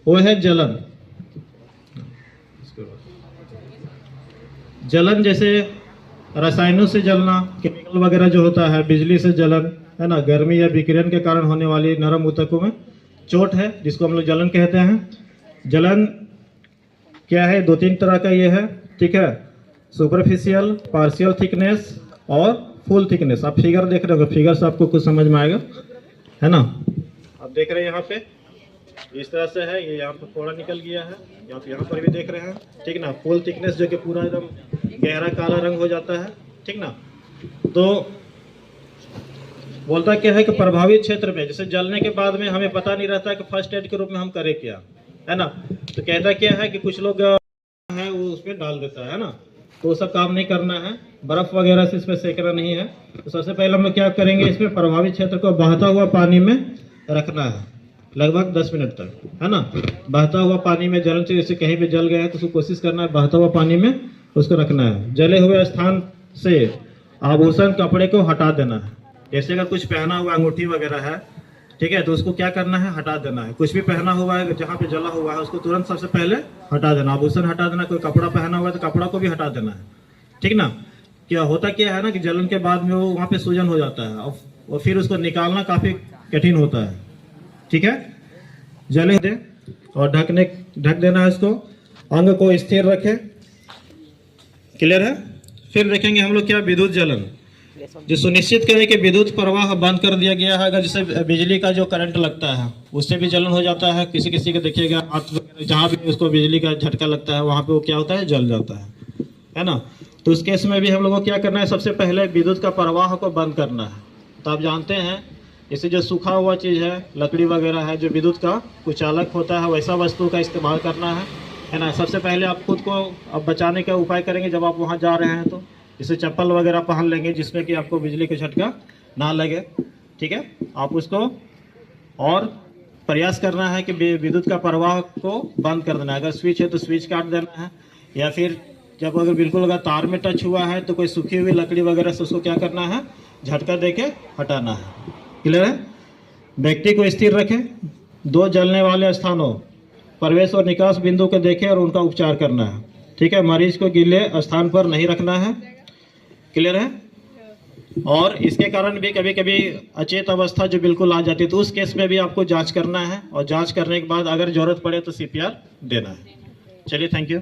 वो है जलन। जलन जैसे रसायनों से जलना, केमिकल वगैरह जो होता है, बिजली से जलन, है ना, गर्मी या विकिरण के कारण होने वाली नरम ऊतकों में चोट है, जिसको हम लोग जलन कहते हैं। जलन क्या है? 2-3 तरह का ये है, ठीक है। सुपरफिशियल, पार्शियल थिकनेस और फुल थिकनेस। आप फिगर देख रहे हो, फिगर से आपको कुछ समझ में आएगा, है ना। आप देख रहे हैं यहाँ पे इस तरह से है, ये यहाँ पे थोड़ा निकल गया है, यहाँ पर भी देख रहे हैं, ठीक ना। फुल थिकनेस जो कि पूरा एकदम गहरा काला रंग हो जाता है, ठीक ना। तो बोलता क्या है कि प्रभावित क्षेत्र में जैसे जलने के बाद में हमें पता नहीं रहता कि फर्स्ट एड के रूप में हम करें क्या, है ना। तो कहता क्या है कि कुछ लोग है वो उसमें डाल देता है ना, तो वो सब काम नहीं करना है, बर्फ वगैरह से इसमें सेकना नहीं है। तो सबसे पहले हम लोग क्या करेंगे, इसमें प्रभावित क्षेत्र को बहता हुआ पानी में रखना है लगभग 10 मिनट तक, है ना। बहता हुआ पानी में जलन से जैसे कहीं पे जल गया है तो उसको कोशिश करना है बहता हुआ पानी में उसको रखना है। जले हुए स्थान से आभूषण कपड़े को हटा देना है। जैसे अगर कुछ पहना हुआ अंगूठी वगैरह है, ठीक है, तो उसको क्या करना है, हटा देना है। कुछ भी पहना हुआ है जहाँ पे जला हुआ है उसको तुरंत सबसे पहले हटा देना, आभूषण हटा देना। कोई कपड़ा पहना हुआ है तो कपड़ा को भी हटा देना है, ठीक ना। क्या होता क्या है ना कि जलन के बाद में वो वहाँ पे सूजन हो जाता है और फिर उसको निकालना काफी कठिन होता है, ठीक है। जले दे और ढक देना है इसको। अंग को स्थिर रखें, क्लियर है। फिर देखेंगे हम लोग क्या, विद्युत जलन, जो सुनिश्चित करें कि विद्युत प्रवाह बंद कर दिया गया है। अगर जैसे बिजली का जो करंट लगता है उससे भी जलन हो जाता है। किसी किसी को देखिएगा हाथ वगैरह जहाँ भी उसको बिजली का झटका लगता है वहाँ पे वो क्या होता है, जल जाता है ना। तो उस केस में भी हम लोगों को क्या करना है, सबसे पहले विद्युत का प्रवाह को बंद करना है। तो आप जानते हैं जैसे जो सूखा हुआ चीज़ है, लकड़ी वगैरह है, जो विद्युत का कुचालक होता है, वैसा वस्तु का इस्तेमाल करना है ना। सबसे पहले आप खुद को अब बचाने का उपाय करेंगे जब आप वहाँ जा रहे हैं, तो जैसे चप्पल वगैरह पहन लेंगे जिसमें कि आपको बिजली का झटका ना लगे, ठीक है। आप उसको और प्रयास करना है कि विद्युत का प्रवाह को बंद कर देना है। अगर स्विच है तो स्विच काट देना है, या फिर जब अगर बिल्कुल अगर तार में टच हुआ है तो कोई सूखी हुई लकड़ी वगैरह से उसको क्या करना है, झटका दे के हटाना है, क्लियर है। व्यक्ति को स्थिर रखें। 2 जलने वाले स्थानों प्रवेश और निकास बिंदु को देखें और उनका उपचार करना है, ठीक है। मरीज को गीले स्थान पर नहीं रखना है, क्लियर है। और इसके कारण भी कभी कभी अचेत अवस्था जो बिल्कुल आ जाती है, तो उस केस में भी आपको जांच करना है, और जांच करने के बाद अगर जरूरत पड़े तो CPR देना है। चलिए, थैंक यू।